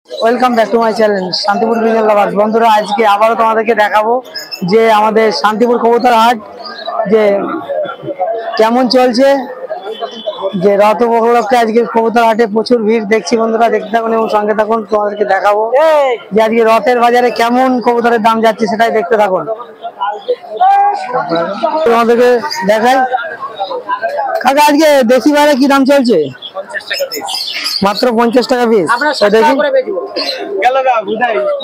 Welcome back to my channel Shantipur business lovers. বন্ধুরা, আজকে আবারও তোমাদেরকে দেখাবো যে আমাদের শান্তিপুর কবুতর হাট যে কেমন চলছে। যে রথ উপলক্ষে আজকে কবুতর হাটে প্রচুর ভিড় দেখছি। বন্ধুরা, দেখতে থাকুন এবং সঙ্গে থাকুন, তোমাদেরকে দেখাবো যে আজকে রথের বাজারে কেমন কবুতরের দাম যাচ্ছে, সেটাই দেখতে থাকুন। তোমাদেরকে দেখাই কাকা, আজকে দেশি বাইরে কি দাম চলছে? মাত্র 50 টাকা পিস। দেখি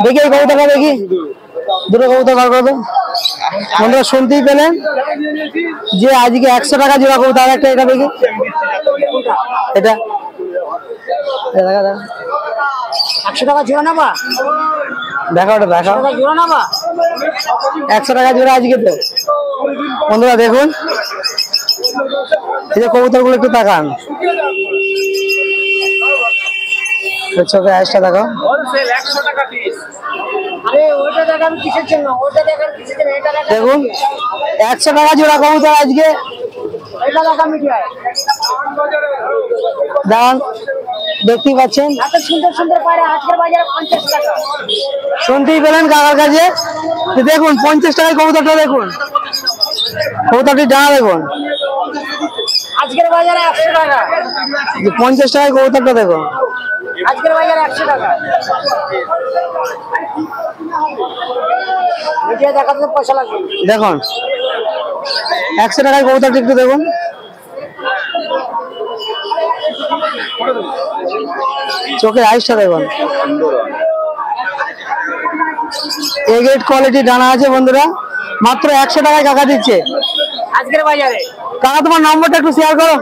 দেখি এই কবুতরটা, দেখি দুটো কবুতর বার করে। বন্ধুরা, শুনতেই পেলেন যে আজকে 100 টাকা জোড়া কবুতর। একটা এটা দেখি, এটা 100 টাকা জোড়া নেবা? দেখা, ওটা দেখা, জোড়া নেবা 100 টাকা জোড়া আজকে তো। বন্ধুরা দেখুন, এই যে কবুতর গুলো একটু তাকান, চোখে আইসটা দেখো। দেখুন 100 টাকা জোড়া কবুতর আজকে। দাম দেখতেই পাচ্ছেন, সুন্দর সুন্দর পায়রা আজকের বাজারে 50 টাকা। শুনতেই পেলেন কাকার কাছে। দেখুন 50 টাকায় কবুতরটা, দেখুন কবুতরটি ডানা দেখুন, আজকের বাজারে 100 টাকা। 50 টাকায় কবুতরটা দেখুন, আজকের বাজারে 100 টাকা। ভিডিও দেখাতে পয়সা লাগবে। দেখুন 100 টাকায় কবুতরটি একটু দেখুন। চোখের আইসটা দেখুন, এ গ্রেড কোয়ালিটি ডানা আছে। বন্ধুরা, মাত্র 100 টাকায় কাকা দিচ্ছে আজকের বাজারে। কাকা, তোমার নম্বরটা একটু শেয়ার করো।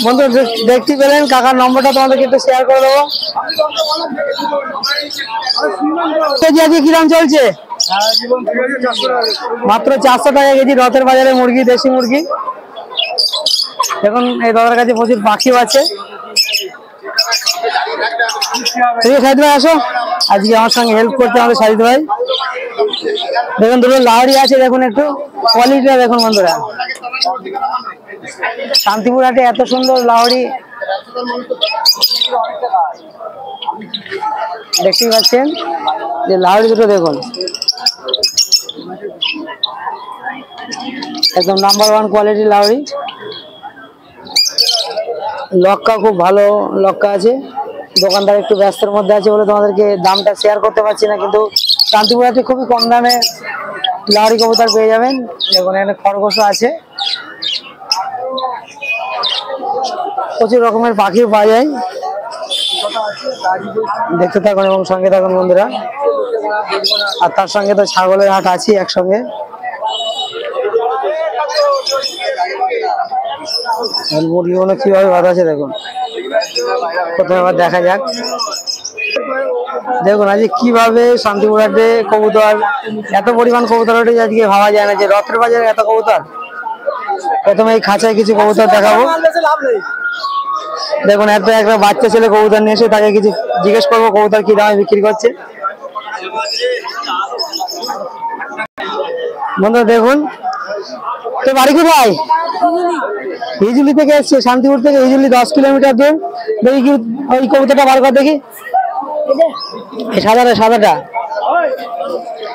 বন্ধুরা, দেখতে পেলেন কাকার নম্বরটা, তোমাদেরকে একটু শেয়ার করে দেবো। কেজি আজকে কি দাম চলছে? মাত্র 400 টাকা কেজি রথের বাজারে মুরগি, দেশি মুরগি। দেখুন এই দাদার কাছে প্রচুর পাখিও আছে। সাজিদ ভাই আসো, আজকে আমার সঙ্গে হেল্প করতে আমাদের সাজিদ ভাই। দেখুন দুটো লাহড়ি আছে, দেখুন একটু কোয়ালিটিটা দেখুন। বন্ধুরা, শান্তিপুর হাটে এত সুন্দর লাহড়ি দেখতেই পাচ্ছেন। যে লাহড়ি দুটো দেখুন, একদম নাম্বার 1 কোয়ালিটির লাহড়ি। লক্কা খুব ভালো লক্কা আছে। দোকানদার একটু ব্যস্তের মধ্যে আছে বলে তোমাদেরকে দামটা শেয়ার করতে পারছি না, কিন্তু শান্তিপুর হাটে খুবই কম দামে লাহড়ি কবুতর পেয়ে যাবেন। দেখুন এখানে খরগোশও আছে, প্রচুর রকমের পাখিও পাওয়া যায়। দেখতে থাকুন এবং সঙ্গে থাকুন বন্ধুরা। আর তার সঙ্গে তো ছাগলের হাট আছে একসঙ্গে। মুরগিগুলো কিভাবে বাঁধা আছে দেখুন, প্রথমে আবার দেখা যাক। দেখুন আজকে কিভাবে শান্তিপুর হাটে কবুতর, এত পরিমাণ কবুতর ওঠে আজকে ভাবা যায় না যে রথের বাজারে এত কবুতর। প্রথমে এই খাঁচায় কিছু কবুতর দেখাবো। দেখুন একটা বাচ্চা ছেলে কবুতর নিয়ে এসে তাকে কিছু জিজ্ঞেস করবো কবুতর কি দামে বিক্রি করছে। বন্ধুরা দেখুন, তো বাড়ি কোথায়? হিজুলি থেকে এসছে, শান্তিপুর থেকে হিজুলি 10 কিলোমিটার দূর। দেখি কি ওই কবুতরটা বার কর দেখি, সাদাটা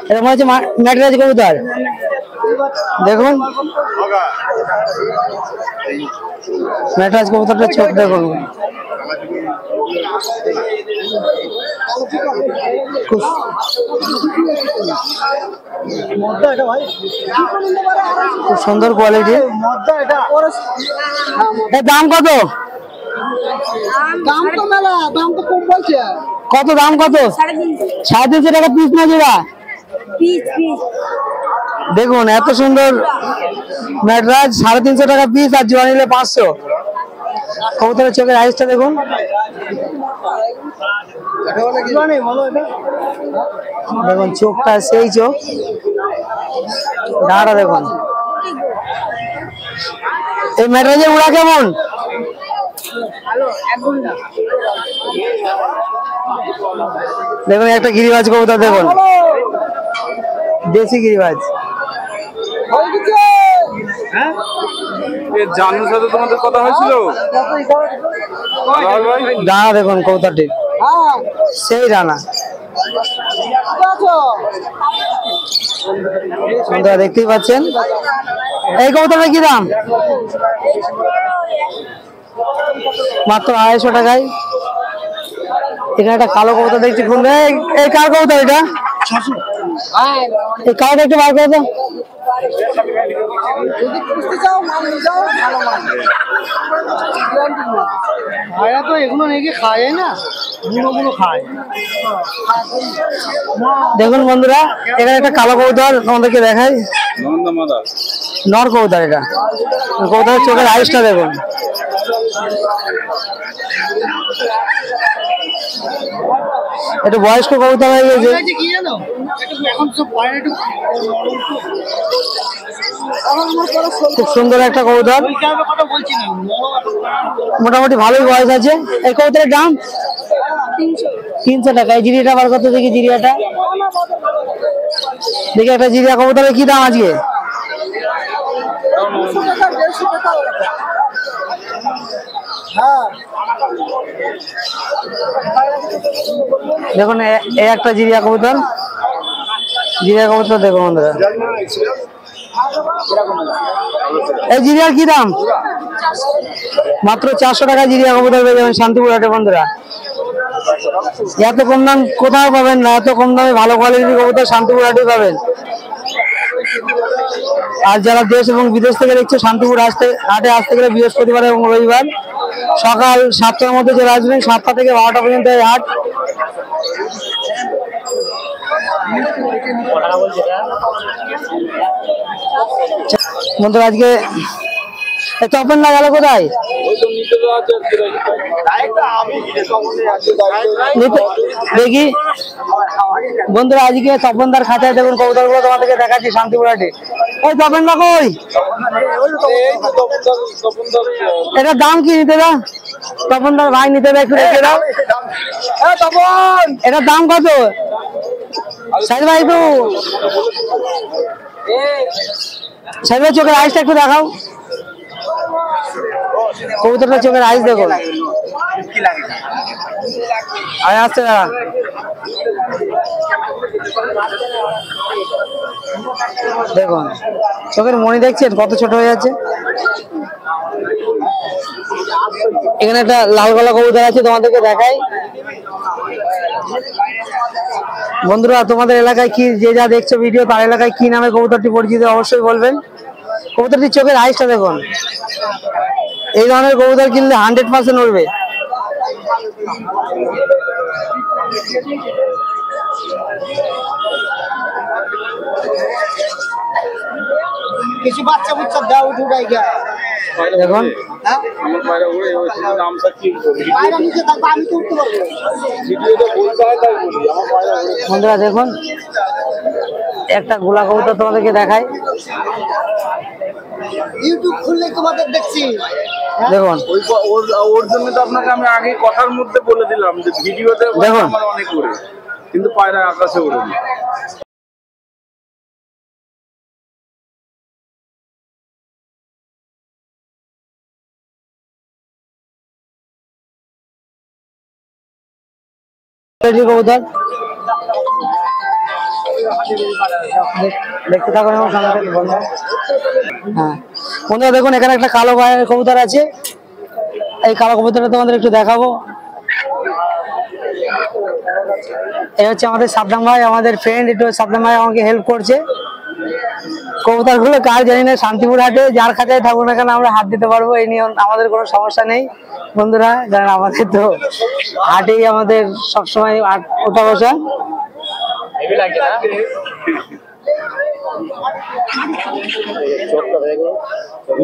এটা মনে হচ্ছে ম্যাটরাজ কবুতর। দেখুন ম্যাটরাজ কবুতরটা চোখ দেখুন, খুব সুন্দর কোয়ালিটি। দাম কত? কত দাম? কত? 350 টাকা পিস না জোড়া? দেখুন এত সুন্দর ম্যাটরাজ 350 টাকা পিস, আর জোড়া নিলে 500। কবুতরের চোখের আইসটা দেখুন, দেখুন চোখটা সেই চোখ, ডাঁটা দেখুন। এই ম্যাটরাজের উড়া কেমন? দেখুন একটা গিরিবাজ কবুতর দেখুন, দেশি গিরিবাজ। জানুর সাথে তোমাদের কথা হয়েছিল? ডানা দেখুন কবুতরটি, সেই ডানা বন্ধুরা দেখতেই পাচ্ছেন। এই কবুতরের কি দাম? মাত্র 250 টাকায়। এখানে একটা কালো কবুতর দেখছি, এই কার কবুতর এটা? এই কালোটা একটু বার করে দাও। তো এগুলো নাকি খায় না, খায়। দেখুন বন্ধুরা, এখানে একটা কালো কবুতর আমাদেরকে দেখাই, নর কবুতর। এটা কবুতরের চোখের আইসটা দেখুন। একটু বয়স্ক কবুতর হয়ে গেছে। খুব সুন্দর একটা কবুতর, মোটামুটি ভালোই বয়স আছে। এই কবুতরের দাম 300 টাকা। এই জিরিয়াটা বার করতে দেখি, জিরিয়াটা দেখি। একটা জিরিয়া কবুতরের কি দাম আজকে? দেখুন এই একটা জিরিয়া কবুতর, দেখুন বন্ধুরা। এই জিরিয়ার কি দাম? মাত্র 400 টাকা জিরিয়া কবুতর পেয়ে যাবেন শান্তিপুর হাটে বন্ধুরা। এত কম দাম কোথাও পাবেন না, এত কম দামে ভালো কোয়ালিটির কবুতর শান্তিপুর হাটে পাবেন। আর যারা দেশ এবং বিদেশ থেকে দেখছে, শান্তিপুর হাটে আসতে গেলে বৃহস্পতিবার এবং রবিবার সকাল 7টার মধ্যে চলে আসবেন। 7টা থেকে 12টা পর্যন্ত এই হাট। বন্ধুরা আজকে তপন না গেল কোথায়? দেখি বন্ধুরা, আজকে তপনদার খাতায় দেখুন কবুতর গুলো তোমাদেরকে দেখাচ্ছি শান্তিপুর হাটে। ওই তপন দা কই? এটার দাম কি নিতে দা? তপনদার ভাই নিতে দা, একটু দেখে দাও। তপন, এটার দাম কত? সাইদ ভাই তো সাইদ ভাই চোখের আইসটা একটু দেখাও। কবুতরটা চোখের আইস দেখুন। আসছে না, দেখুন চোখের মনি দেখছেন কত ছোট হয়ে যাচ্ছে। এখানে একটা লাল গলা কবুতর আছে, তোমাদেরকে দেখাই। বন্ধুরা তোমাদের এলাকায় কি, যে যা দেখছো ভিডিও, তার এলাকায় কি নামে কবুতরটি পরিচিত অবশ্যই বলবেন। কবুতরটির চোখের আইসটা দেখুন। এই ধরনের কবুতর কিনলে 100% উঠবে। কিছু বাচ্চা বুচ্চা দাও ঢুকাই গা দেখুন। বন্ধুরা দেখুন একটা গোলা কবুতর তোমাদেরকে দেখায়। ইউটিউব খুললে তোমাদের দেখছি। দেখুন ওর জন্য তো আপনাকে আমি আগে কথার মধ্যে বলে দিলাম যে ভিডিওতে দেখুন আমার অনেক উড়ে, কিন্তু পায়রা আকাশে উড়েনি। কবুতর দেখতে থাকুন। হ্যাঁ বন্ধুরা দেখুন এখানে একটা কালো কবুতর আছে। এই কালো কবুতরটা তোমাদের একটু দেখাবো। এই হচ্ছে আমাদের সাদ্দাম ভাই, আমাদের ফ্রেন্ড। একটু সাদ্দাম ভাই আমাকে হেল্প করছে। কবুতর গুলো কার জানি না, শান্তিপুর হাটে যার খাঁচায় থাকুক না কেন আমরা হাত দিতে পারবো, এই নিয়ে আমাদের কোনো সমস্যা নেই বন্ধুরা। কারণ আমাদের তো হাটেই আমাদের সবসময় ওঠা বসা।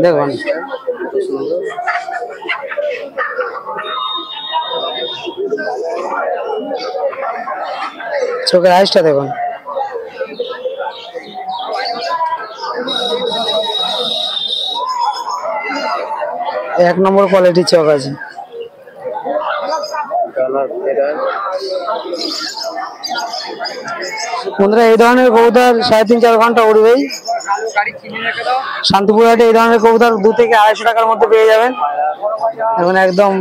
দেখুন চোখের আইসটা দেখুন। এক নম্বর কোয়ালিটির চোখ আছে। বন্ধুরা এই ধরনের কবুতর 3.5-4 ঘন্টা উড়বেই। শান্তিপুর হাটে এই ধরনের কবুতর 2 থেকে 250 টাকার মধ্যে পেয়ে যাবেন। এখন একদম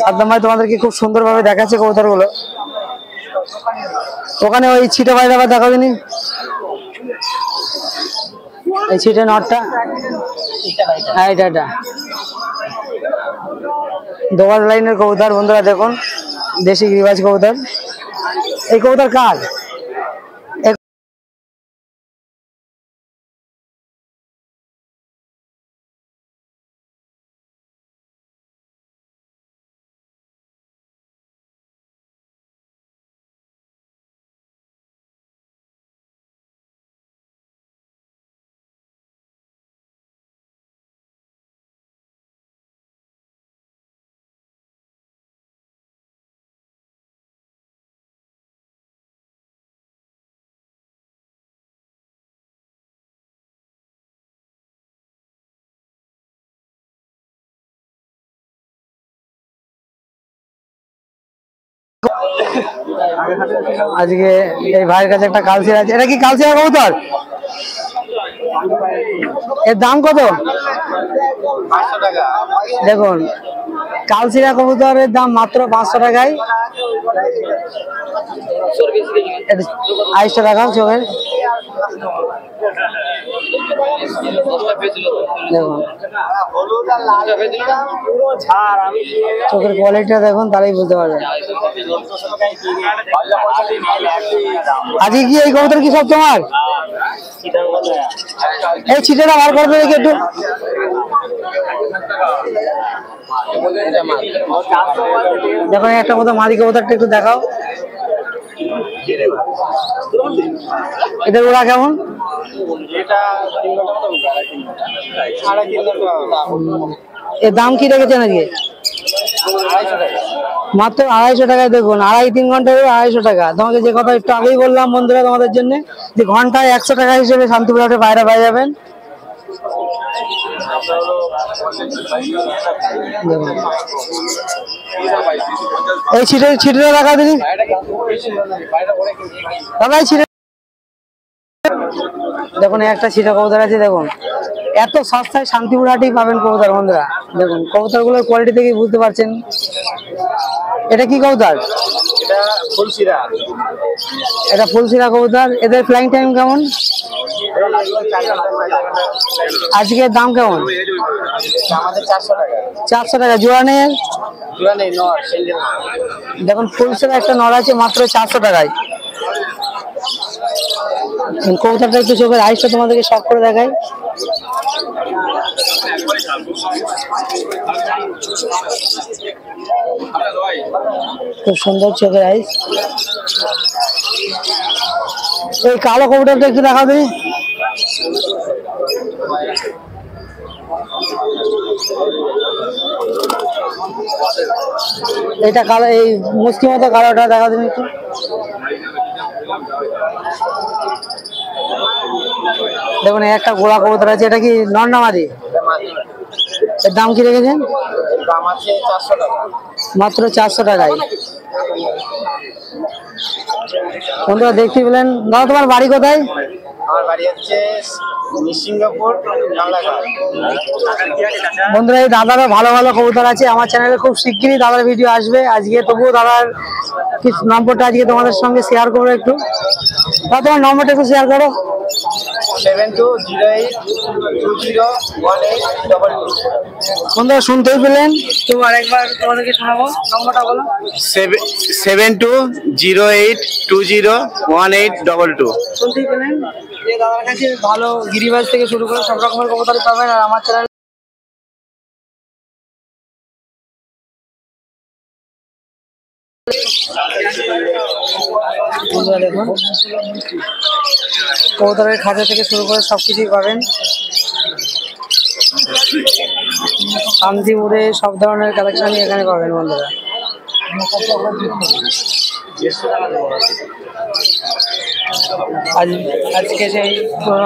সাদ্দাম ভাই তোমাদেরকে খুব সুন্দরভাবে দেখাচ্ছে কবুতরগুলো। ওখানে ওই ছিটে বাইরে আবার দেখাও দিনি, এই ছিটে নটটা, হ্যাঁ এটা দোকান লাইনের কবুতর বন্ধুরা দেখুন, দেশি গিরিবাজ কবুতর। এই কবুতর কার? আজকে এই ভাইয়ের কাছে একটা কালচিরা আছে। এটা কি কালচিরা কবুতর? এর দাম কত? 500 টাকা। দেখুন কালচিরা কবুতরের দাম মাত্র 500 টাকায়। 250 টাকা চোখের। দেখুন চোখের কোয়ালিটিটা দেখুন, তাহলেই বুঝতে পারবেন। আজকে কি এই কবুতর কি সব তোমার? এই ছিটেটা বার করবে দেখি একটু। দেখুন একটা মতো মাদি কবুতরটা একটু দেখাও। এটার ওরা কেমন? এর দাম কি রেখেছেন আজকে? মাত্র 250 টাকায়। দেখুন 2.5-3 ঘন্টা 250 টাকা। তোমাকে যে কথা একটু আগেই বললাম বন্ধুরা তোমাদের জন্য, যে ঘন্টায় 100 টাকা হিসেবে শান্তিপুর হাটে বাইরে পেয়ে যাবেন। এই ছিটেটা রাখা দিলি দাদা। দেখুন একটা ছিটা কবুতর আছে। দেখুন এত সস্তায় শান্তিপুর হাটেই পাবেন কবুতর বন্ধুরা। দেখুন কবুতর গুলোর কোয়ালিটি দেখে বুঝতে পারছেন। এটা কি কবুতর? এটা ফুলশিরা। এটা ফুলশিরা কবুতর। এদের ফ্লাইং টাইম কেমন? আজকে দাম কেমন? আমাদের 400 টাকা। 400 টাকা। জোড়া নেই? জোড়া নেই, নর সিঙ্গেল। দেখুন ফুলশিরা একটা নর আছে মাত্র 400 টাকায়। কবুতরটা একটু চোখের আইসটা তোমাদেরকে শখ করে দেখাই। খুব সুন্দর চোখের আইস। এই কালো কবুতরটা একটু দেখা দিই। এটা কালো, এই মুষ্টি মতো কালোটা দেখা দিন একটু। দেখুন একটা গোড়া কবুতর আছে। এটা কি নর না মাদি? এর দাম কি রেখেছেন? দাম আছে 400 টাকা। মাত্র 400 টাকায়। বন্ধুরা দেখতে পেলেন। দাদা তোমার বাড়ি কোথায়? আমার বাড়ি হচ্ছে সিঙ্গাপুর, কামলাঘাট। বন্ধুরা এই দাদারও ভালো ভালো কবুতর আছে। আমার চ্যানেলে খুব শিগগিরই দাদার ভিডিও আসবে। আজকে তবুও দাদার কিছু নম্বরটা আজকে তোমাদের সঙ্গে শেয়ার করবো একটু। দাদা তোমার নম্বরটা একটু শেয়ার করো। 7208201822। বন্ধুরা শুনতেই পেলেন, তো আরেকবার তোমাদেরকে শোনাবো। নম্বরটা বলো। 7208201822। শুনতেই পেলেন, যে দাদার কাছে ভালো গিরিবাজ থেকে শুরু করে সব রকমের কবুতর পাবেন। আর আমার চ্যানেল বন্ধুরা দেখুন কবুতরের খাঁচা থেকে শুরু করে সবকিছুই পাবেন। শান্তিপুরে সব ধরনের কালেকশনই এখানে পাবেন বন্ধুরা। আজকে সেই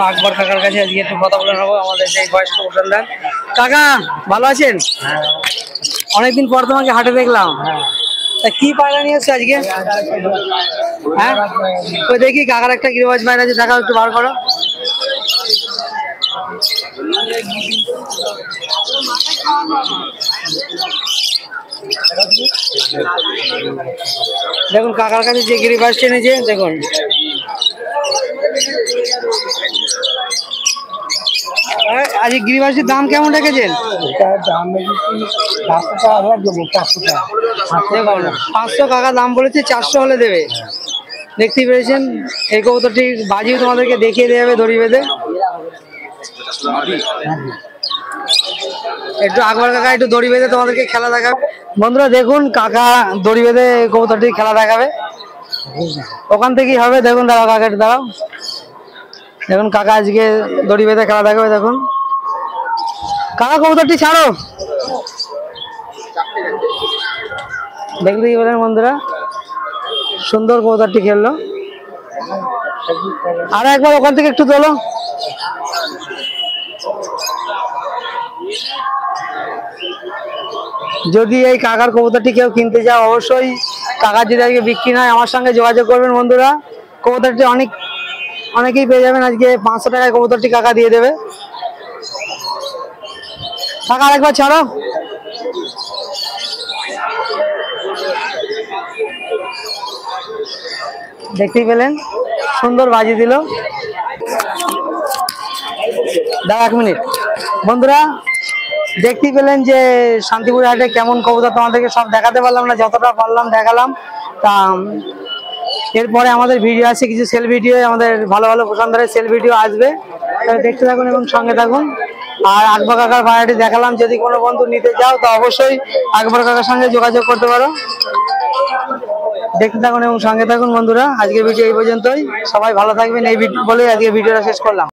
আকবর কাকার কাছে আজকে একটু কথা বলে নেবো। আমাদের সেই বয়স্ক হোটেলদার কাকা, ভালো আছেন? অনেকদিন পর তোমাকে হাটে দেখলাম। তা কি পায়রা নিয়ে এসছো আজকে? হ্যাঁ ওই দেখি কাকার একটা গিরিবাজ পায়রা আছে, দেখাও একটু বার করো। দেখুন কাকার কাছে যে গিরিবাসটি এনেছে দেখুন। আজ এই গিরিবাসটির দাম কেমন রেখেছেন? দেখুন 500 কাকা দাম বলেছে, 400 হলে দেবে। দেখতেই পেরেছেন এই কবুতরটি বাজিও তোমাদেরকে দেখিয়ে দেওয়া হবে দড়ি বেঁধে। একটু আকবর কাকা একটু দড়ি বেঁধে তোমাদেরকে খেলা দেখাবে। বন্ধুরা দেখুন কাকা দড়ি বেঁধে কবুতরটি খেলা দেখাবে, ওখান থেকেই হবে। দেখুন দাঁড়াও কাকা, একটু দাঁড়াও। দেখুন কাকা আজকে দড়ি বেঁধে খেলা দেখাবে। দেখুন কাকা কবুতরটি ছাড়ো। দেখতেই পেলেন বন্ধুরা সুন্দর কবুতরটি খেললো। আর একবার ওখান থেকে একটু তোলো। যদি এই কাকার কবুতরটি কেউ কিনতে চাও অবশ্যই কাকার যদি আজকে বিক্রি নয় আমার সঙ্গে যোগাযোগ করবেন বন্ধুরা। কবুতরটি অনেকেই পেয়ে যাবেন। আজকে 500 টাকায় কবুতরটি কাকা দিয়ে দেবে। কাকা আরেকবার ছাড়ো। দেখতেই পেলেন সুন্দর বাজি দিল। দাঁড়া 1 মিনিট। বন্ধুরা দেখতেই পেলেন যে শান্তিপুর হাটে কেমন কবুতর তোমাদেরকে সব দেখাতে পারলাম না, যতটা পারলাম দেখালাম। তা এরপরে আমাদের ভিডিও আছে কিছু সেল ভিডিও, আমাদের ভালো ভালো পছন্দের সেল ভিডিও আসবে, দেখতে থাকুন এবং সঙ্গে থাকুন। আর আকবর কাকার ভাড়াটি দেখালাম, যদি কোনো বন্ধু নিতে চাও তো অবশ্যই আকবর কাকার সঙ্গে যোগাযোগ করতে পারো। দেখতে থাকুন এবং সঙ্গে থাকুন বন্ধুরা। আজকের ভিডিও এই পর্যন্তই, সবাই ভালো থাকবেন এই বলে আজকে ভিডিওটা শেষ করলাম।